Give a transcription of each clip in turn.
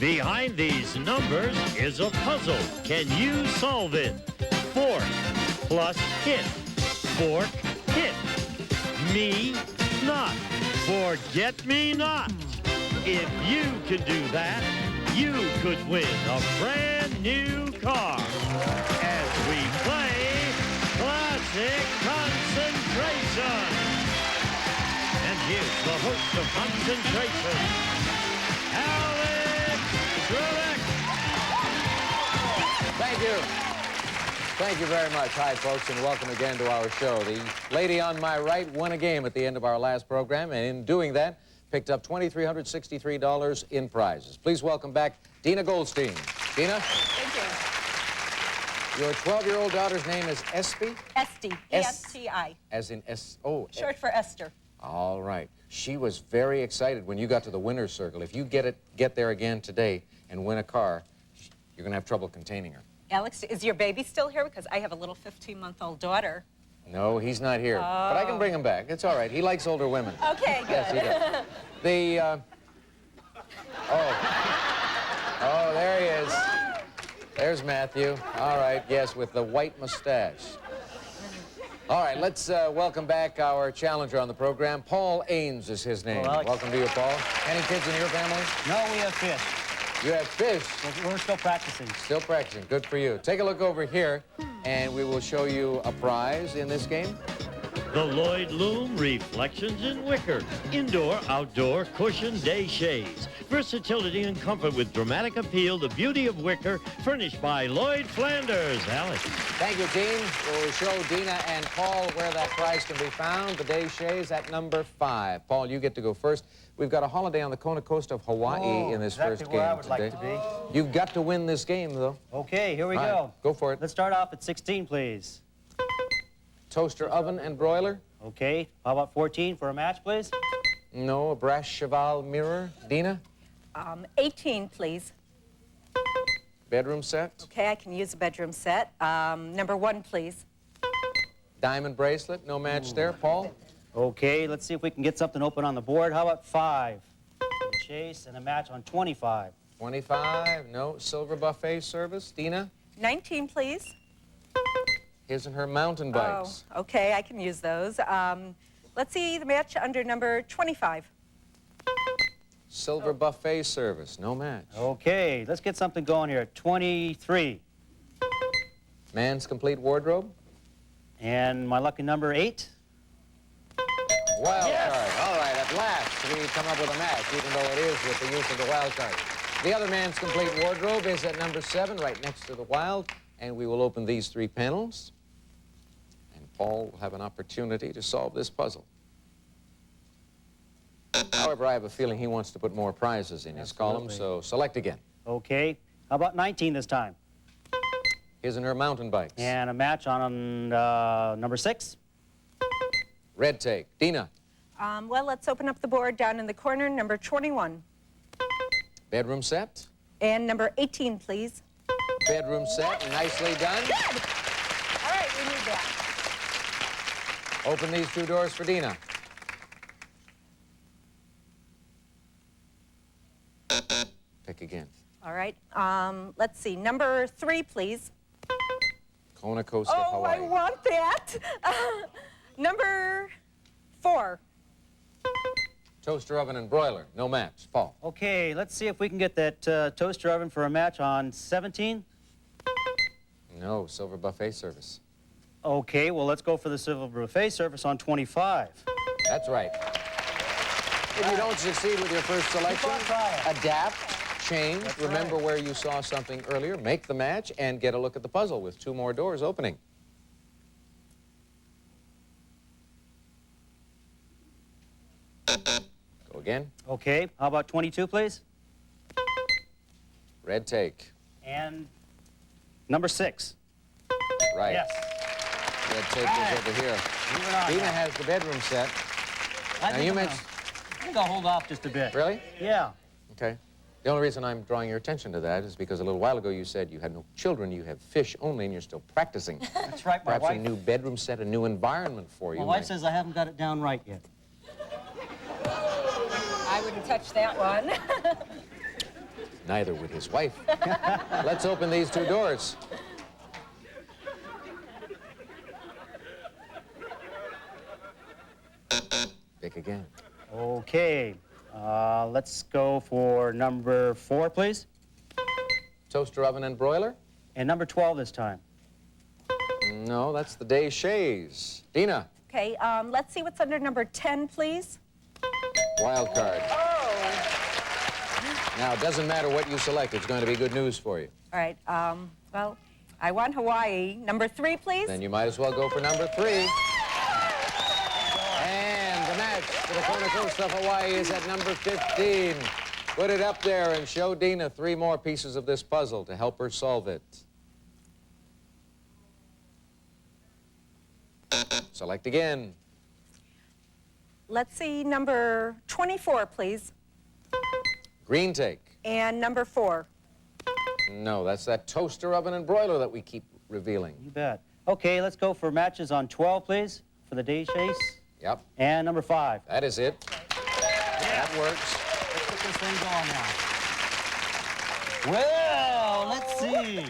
Behind these numbers is a puzzle. Can you solve it? Fork plus hit. Fork, hit. Me, not. Forget me not. If you can do that, you could win a brand new car. As we play Classic Concentration. And here's the host of Concentration, Alex Trebek. Thank you. Thank you very much. Hi, folks, and welcome again to our show. The lady on my right won a game at the end of our last program, and in doing that, picked up $2,363 in prizes. Please welcome back Dina Goldstein. Dina? Thank you. Your 12-year-old daughter's name is Espy? Esty. E-S-T-I. As in S... Oh. Short for Esther. All right. She was very excited when you got to the winner's circle. If you get there again today and win a car, you're going to have trouble containing her. Alex, is your baby still here? Because I have a little 15-month-old daughter. No, he's not here. Oh. But I can bring him back. It's all right. He likes older women. Okay, good. Yes, he does. Oh, there he is. There's Matthew. All right, yes, with the white mustache. All right, let's welcome back our challenger on the program. Paul Ains is his name. Hello, Welcome to you, Paul. Any kids in your family? No, we have fish. You have fish. We're still practicing. Still practicing. Good for you. Take a look over here, and we will show you a prize in this game. The Lloyd Loom Reflections in Wicker. Indoor, outdoor, cushion day shades. Versatility and comfort with dramatic appeal. The beauty of wicker, furnished by Lloyd Flanders. Alex. Thank you, Dean. We'll show Dina and Paul where that prize can be found. The day shades at number 5. Paul, you get to go first. We've got a holiday on the Kona coast of Hawaii in this exactly first where game I would today. like to be. You've got to win this game, though. Okay, here we All go. right, go for it. Let's start off at 16, please. Toaster oven and broiler? Okay, how about 14 for a match, please? No, a brass cheval mirror. Dina? 18, please. Bedroom set? Okay, I can use a bedroom set. Number 1, please. Diamond bracelet? No match there. Paul? Okay, let's see if we can get something open on the board. How about 5? Chase and a match on 25. 25? No. Silver buffet service. Dina? 19, please. His and her mountain bikes. Oh, okay, I can use those. Let's see the match under number 25. Silver buffet service. No match. Okay, let's get something going here. 23. Man's complete wardrobe. And my lucky number 8. Wild card. All right, at last we come up with a match, even though it is with the use of the wild card. The other man's complete wardrobe is at number 7, right next to the wild, and we will open these 3 panels, and Paul will have an opportunity to solve this puzzle. However, I have a feeling he wants to put more prizes in his column, so select again. Okay, how about 19 this time? His and her mountain bikes. And a match on number 6. Red take. Dina. Well, let's open up the board down in the corner, number 21. Bedroom set. And number 18, please. Bedroom set. Nicely done. Good. All right, we need that. Open these 2 doors for Dina. Pick again. All right, let's see, number 3, please. Kona coast of Oh, Hawaii. I want that. Number 4. Toaster oven and broiler. No match. Paul. Okay, let's see if we can get that toaster oven for a match on 17. No, silver buffet service. Okay, well, let's go for the silver buffet service on 25. That's right. If you don't succeed with your first selection, adapt, change. That's Remember right. where you saw something earlier, make the match, and get a look at the puzzle with 2 more doors opening. Go again. Okay, how about 22, please? Red take. And number 6. Right. Yes. Red take is over here. Moving on Dina now. has the bedroom set. I Now, think you I'm mentioned... gonna- I think I'll hold off just a bit. Really? Yeah. Okay. The only reason I'm drawing your attention to that is because a little while ago you said you had no children, you have fish only, and you're still practicing. That's right, my Perhaps wife. a new bedroom set, a new environment for you. My wife might- says I haven't got it down right yet. I wouldn't touch that one. Neither would his wife. Let's open these two doors. Pick again. Okay. Let's go for number 4, please. Toaster oven and broiler? And number 12 this time. No, that's the day Shays. Dina, Okay, let's see what's under number 10, please. wild card. Oh. Now, it doesn't matter what you select. It's going to be good news for you. All right, well, I want Hawaii. Number 3, please. Then you might as well go for number 3. And the match for the Kona Coast of Hawaii is at number 15. Put it up there and show Dina 3 more pieces of this puzzle to help her solve it. Select again. Let's see number 24, please. Green take. And number 4. No, that's that toaster oven and broiler that we keep revealing. You bet. Okay, let's go for matches on 12, please, for the day chase. Yep, And number 5. that is it. That works. Let's get this thing going now. Well, let's see.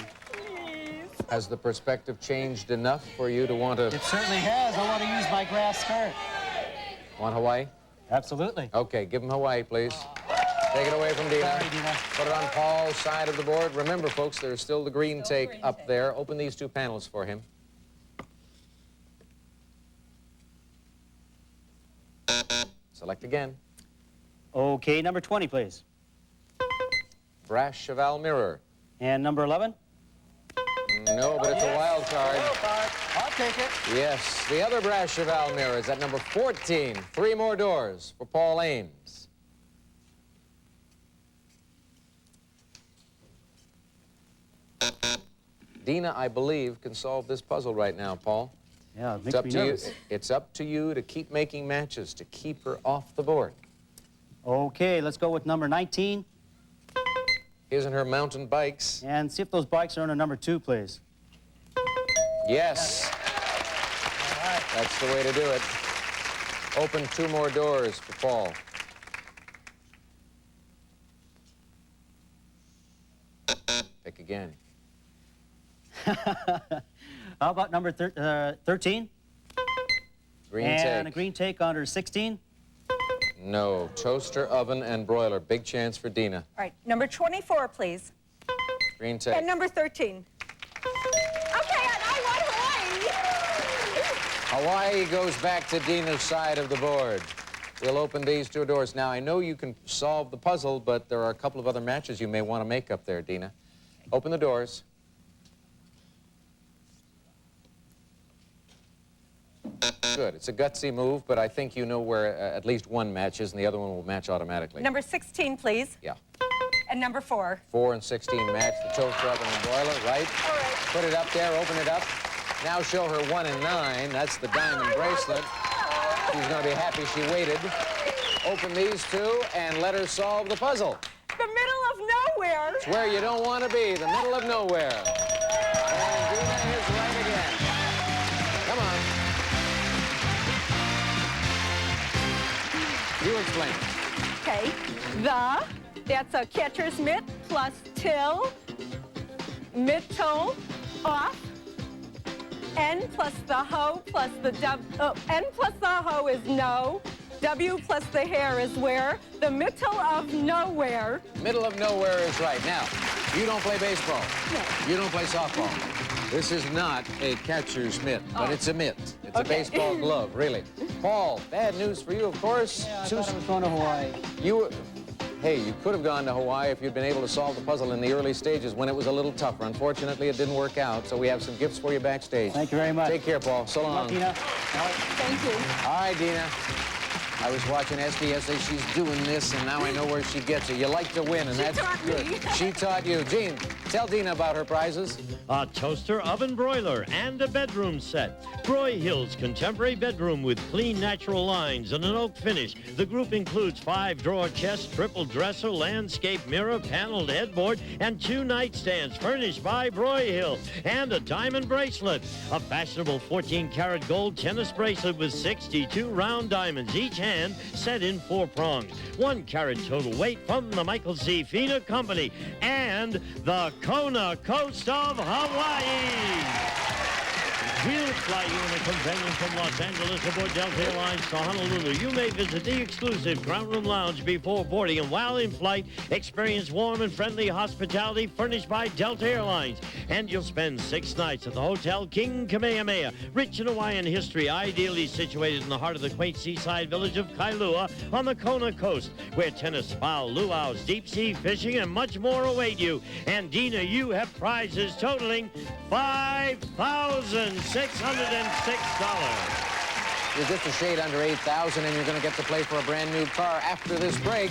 Has the perspective changed enough for you to want to... It certainly has. I want to use my grass skirt. Want Hawaii? Absolutely. Okay, give him Hawaii, please. Take it away from Dina. Sorry, Dina. Put it on Paul's side of the board. Remember, folks, there's still the green take up there. Open these 2 panels for him. Select again. Okay, number 20, please. Brass cheval mirror. And number 11? No, but it's a wild card. I'll take it. Yes, the other brass cheval mirror is at number 14. 3 more doors for Paul Ames. Dina, I believe, can solve this puzzle right now, Paul. Yeah, it It's makes up me to you. nervous. It's up to you to keep making matches, to keep her off the board. Okay, let's go with number 19. Isn't her mountain bikes? And see if those bikes are under number 2, please. Yes. That's the way to do it. Open 2 more doors for Paul. Pick again. How about number 13? Green And take. a green take under 16? No. Toaster, oven, and broiler. Big chance for Dina. All right, number 24, please. Green take. And number 13. Okay, and I want Hawaii. Hawaii goes back to Dina's side of the board. We'll open these 2 doors. Now, I know you can solve the puzzle, but there are a couple of other matches you may want to make up there, Dina. Open the doors. Good. It's a gutsy move, but I think you know where at least one match is, and the other one will match automatically. Number 16, please. Yeah. And number 4. 4 and 16 match the toaster oven and broiler, right? All right. Put it up there, open it up. Now show her 1 and 9. That's the diamond bracelet. She's going to be happy she waited. Open these 2 and let her solve the puzzle. The middle of nowhere. It's where you don't want to be, the middle of nowhere. And Dina is right again. Come on. You explain. Okay, that's a catcher's mitt plus till, mid-toe, off, N plus the hoe plus the N plus the hoe is no, W plus the hair is where, the middle of nowhere. Middle of nowhere is right. Now, you don't play baseball. No. You don't play softball. This is not a catcher's mitt, but it's a mitt. It's a Okay. baseball glove, really. Paul, bad news for you, of course. Yeah, I thought I was going to Hawaii. Hey, you could have gone to Hawaii if you'd been able to solve the puzzle in the early stages when it was a little tougher. Unfortunately, it didn't work out, so we have some gifts for you backstage. Thank you very much. Take care, Paul. So long. Dina. Thank you. All right, Dina. I was watching SBSA. She's doing this, and now I know where she gets it. You like to win, and that's taught good. me. She taught you. Gene, tell Dina about her prizes. A toaster, oven, broiler, and a bedroom set. Broyhill's contemporary bedroom with clean natural lines and an oak finish. The group includes 5-drawer chest, triple dresser, landscape mirror, paneled headboard, and 2 nightstands furnished by Broyhill. And a diamond bracelet. A fashionable 14-karat gold tennis bracelet with 62 round diamonds, each hand and set in 4 prongs. 1 carat total weight from the Michael C. Fina Company and the Kona Coast of Hawaii. We'll fly you in a companion from Los Angeles aboard Delta Airlines to Honolulu. You may visit the exclusive Ground Room Lounge before boarding, and while in flight, experience warm and friendly hospitality furnished by Delta Airlines. And you'll spend 6 nights at the Hotel King Kamehameha, rich in Hawaiian history, ideally situated in the heart of the quaint seaside village of Kailua on the Kona Coast, where tennis, spa, luau's, deep-sea fishing, and much more await you. And Dina, you have prizes totaling $5,606. You're just a shade under $8,000, and you're going to get to play for a brand new car after this break.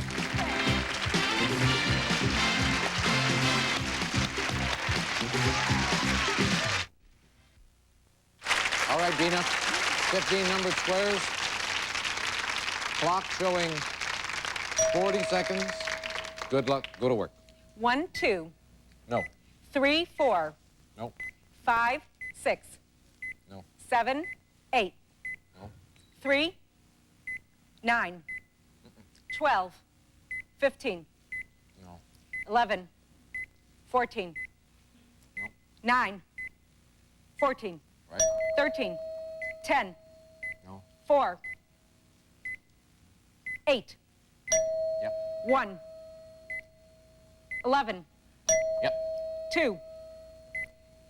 All right, Dina, 15 numbered squares. Clock showing 40 seconds. Good luck. Go to work. 1, 2. No. 3, 4. No. 5, 6. No. 7, 8. No. 3, 9. 12, 15. No. 11, 14. No. 9, 14. Right. 13, 10. No. 4, 8. Yep. 1, 11, Yep. 2,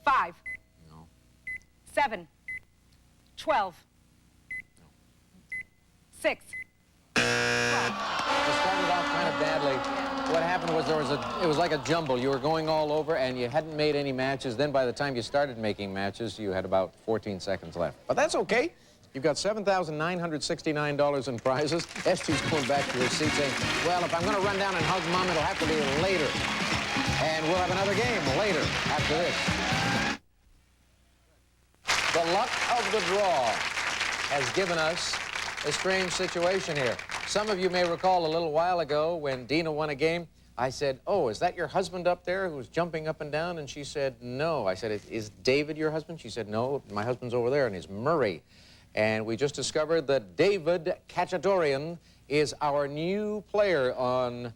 5, No. 7, 12, 6. It started off kind of badly. What happened was it was like a jumble. You were going all over, and you hadn't made any matches. Then by the time you started making matches, you had about 14 seconds left. But that's okay. You've got $7,969 in prizes. Esther's going back to her seat saying, well, if I'm going to run down and hug Mom, it'll have to be later. And we'll have another game later after this. The luck of the draw has given us a strange situation here. Some of you may recall a little while ago when Dina won a game, I said, oh, is that your husband up there who's jumping up and down? And she said, no. I said, is David your husband? She said, no, my husband's over there, and he's Murray. And we just discovered that David Cacciatorian is our new player on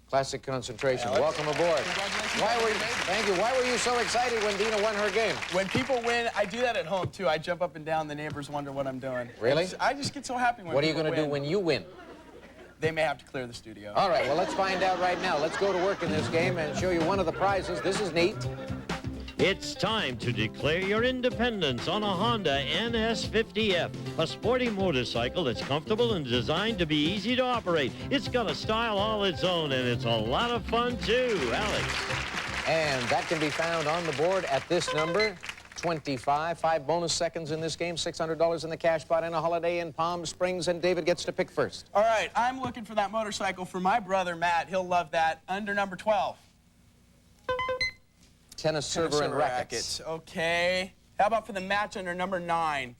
Classic Concentration. Alex. Welcome aboard. Congratulations. Thank you. Why were you so excited when Dina won her game? When people win, I do that at home, too. I jump up and down. The neighbors wonder what I'm doing. Really? I just get so happy when What are you people going to do win. when you win? They may have to clear the studio. All right, well, let's find out right now. Let's go to work in this game and show you one of the prizes. This is neat. It's time to declare your independence on a Honda NS50F, a sporty motorcycle that's comfortable and designed to be easy to operate. It's got a style all its own, and it's a lot of fun, too. Alex. And that can be found on the board at this number, 25. 5 bonus seconds in this game, $600 in the cash pot, and a holiday in Palm Springs, and David gets to pick first. All right, I'm looking for that motorcycle for my brother, Matt. He'll love that. Under number 12. Tennis server and rackets. Okay. How about for the match under number 9?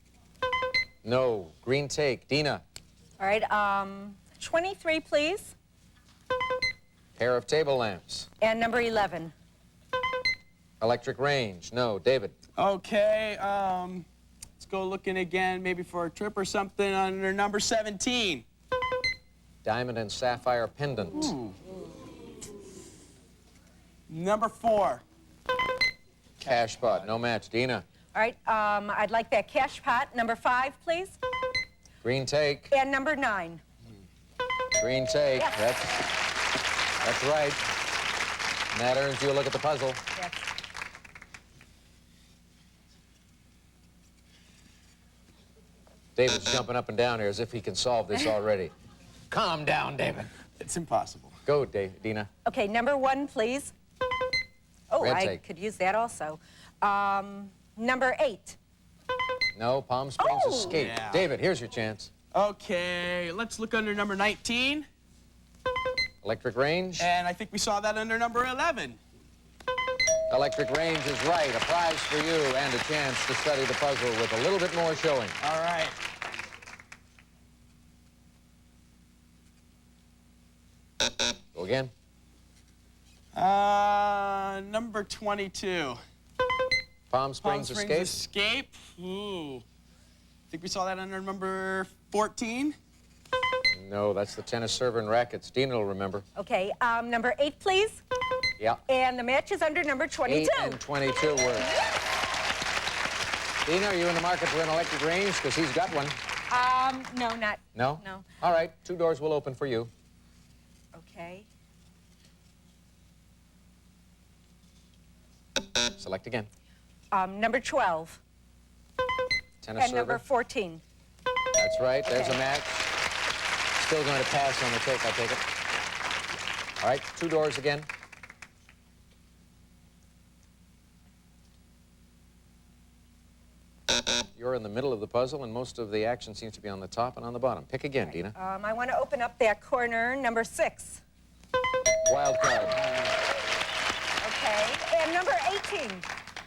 No. Green take. Dina. All right, 23, please. Pair of table lamps. And number 11. Electric range. No. David. Okay, let's go looking again, maybe for a trip or something under number 17. Diamond and sapphire pendant. Ooh. Number 4. Cash pot. No match. Dina. All right, I'd like that cash pot. Number 5, please. Green take. And number 9. Green take. Yes. That's right. And that earns you a look at the puzzle. Yes. David's jumping up and down here as if he can solve this already. Calm down, David. It's impossible. Go, Dina. Okay, number 1, please. Oh, Red I tape. could use that also. Number 8. No, Palm Springs Oh. Escape. Yeah. David, here's your chance. Okay, let's look under number 19. Electric range. And I think we saw that under number 11. Electric range is right. A prize for you and a chance to study the puzzle with a little bit more showing. All right. Go again. Number 22. Palm Springs Escape. Escape. Ooh. I think we saw that under number 14. No, that's the tennis server and rackets. Dina will remember. Okay, number 8, please. Yeah. And the match is under number 22. 8 and 22 words. Dina, are you in the market for an electric range? Because he's got one. No, not. No? No. All right, 2 doors will open for you. Okay. Select again. Number 12. Tennis And server. number 14. That's right, there's Okay. a match. Still going to pass on the take, I take it. All right, 2 doors again. You're in the middle of the puzzle, and most of the action seems to be on the top and on the bottom. Pick again, Dina. I want to open up that corner, number 6. Wild card. Okay. And number 18.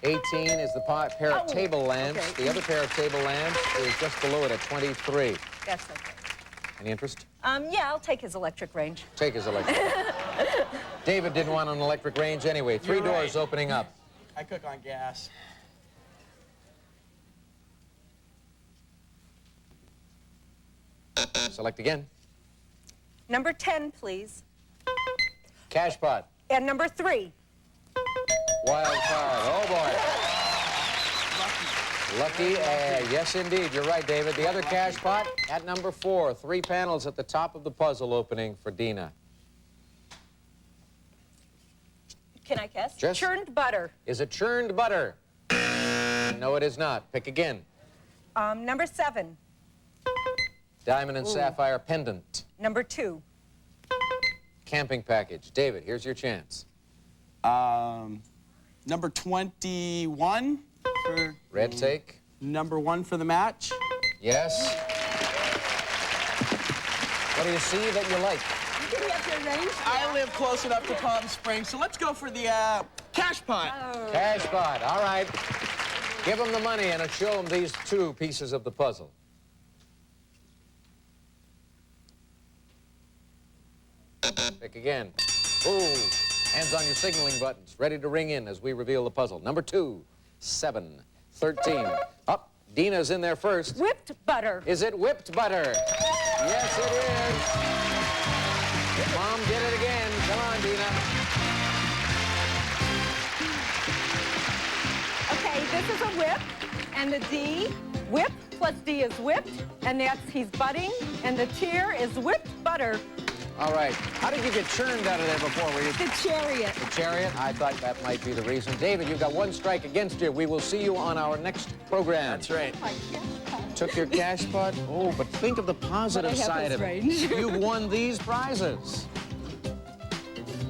18 is the pair of Oh, table lamps. okay. The other pair of table lamps is just below it at 23. That's okay. Any interest? Yeah, I'll take his electric range. Take his electric. David didn't want an electric range anyway. 3 You're doors right. opening up. I cook on gas. Select again. Number 10, please. Cash pot. And number 3. Wild card. Oh, boy. Lucky. Yes, indeed. You're right, David. The other cash pot at number 4. 3 panels at the top of the puzzle opening for Dina. Can I guess? Just- Churned butter. Is it churned butter? No, it is not. Pick again. Number 7. Diamond and sapphire pendant. Number 2. Camping package. David, here's your chance. Number 21 for Red take. number 1 for the match. Yes. What do you see that you like? You can have your range. I live close enough to Palm Springs, so let's go for the cash pot. Cash pot. All right. Give him the money and show him these 2 pieces of the puzzle. Pick again. Ooh. Hands on your signaling buttons. Ready to ring in as we reveal the puzzle. Number 2, 7, 13. Up. Dina's in there first. Whipped butter. Is it whipped butter? Yes, it is. Mom did it again. Come on, Dina. Okay, this is a whip. And the D, whip plus D is whipped. And that's he's butting. And the tier is whipped butter. All right. How did you get churned out of there before? Were you The chariot. the chariot? I thought that might be the reason. David, you've got 1 strike against you. We will see you on our next program. That's right. Took your cash pot? Oh, but think of the positive But I have side his of it. range. You've won these prizes.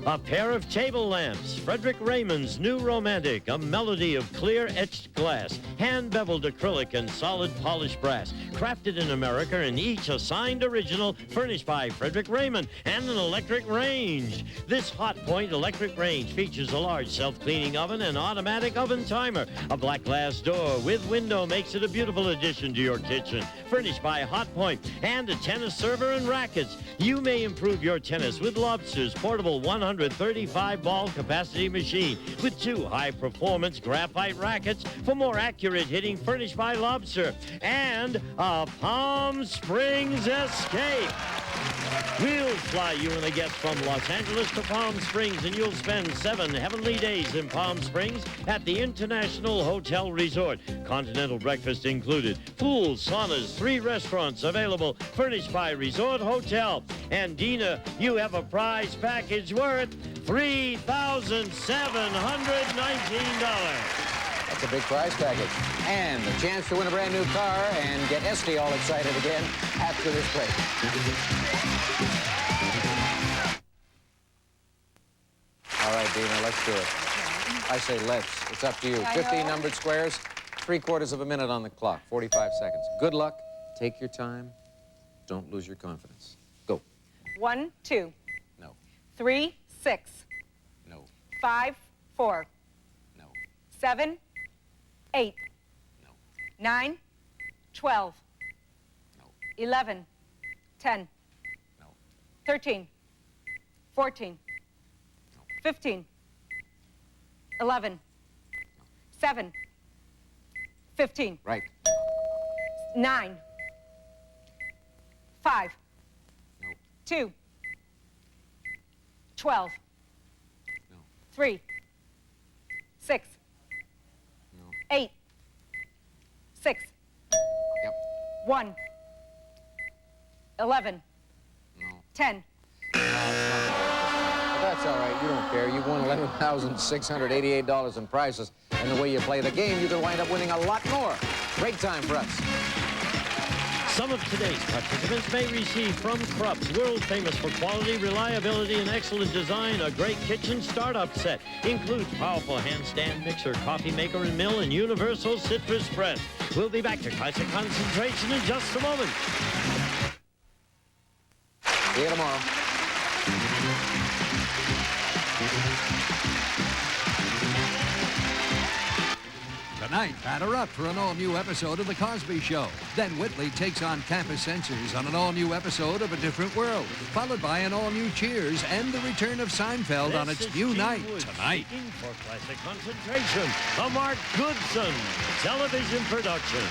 A pair of table lamps, Frederick Raymond's New Romantic, a melody of clear etched glass, hand-beveled acrylic and solid polished brass, crafted in America and each a signed original, furnished by Frederick Raymond, and an electric range. This Hot Point electric range features a large self-cleaning oven and automatic oven timer. A black glass door with window makes it a beautiful addition to your kitchen, furnished by Hot Point, and a tennis server and rackets. You may improve your tennis with Lobster's portable 135-ball capacity machine with 2 high-performance graphite rackets for more accurate hitting, furnished by Lobster, and a Palm Springs Escape. We'll fly you and a guest from Los Angeles to Palm Springs, and you'll spend 7 heavenly days in Palm Springs at the International Hotel Resort. Continental breakfast included. Pools, saunas, 3 restaurants available, furnished by Resort Hotel. And Dina, you have a prize package worth $3,719. That's a big prize package. And a chance to win a brand new car and get Esty all excited again after this break. All right, Dina, let's do it. I say let's. It's up to you. I 15 know. numbered squares, 3/4 of a minute on the clock, 45 seconds. Good luck. Take your time. Don't lose your confidence. Go. 1, 2, No. 3, 6, No. 5, 4, No. 7, 8, No. 9, 12, No. 11, 10, No. 13, 14, 15, 11, 7, 15, Right. 9, 5, No. 2, 12, No. 3, 6, No. 8, 6, Yep. 1, 11, No. 10. But that's all right. You don't care. You won $11,688 in prizes. And the way you play the game, you could wind up winning a lot more. Great time for us. Some of today's participants may receive from Krupp's, world famous for quality, reliability, and excellent design, a great kitchen startup set. Includes powerful handstand mixer, coffee maker and mill, and universal citrus press. We'll be back to Classic Concentration in just a moment. See you tomorrow. Tonight, batter up for an all-new episode of The Cosby Show. Then Whitley takes on campus censors on an all-new episode of A Different World, followed by an all-new Cheers and the return of Seinfeld on its new night tonight. For Classic Concentration, a Mark Goodson television production.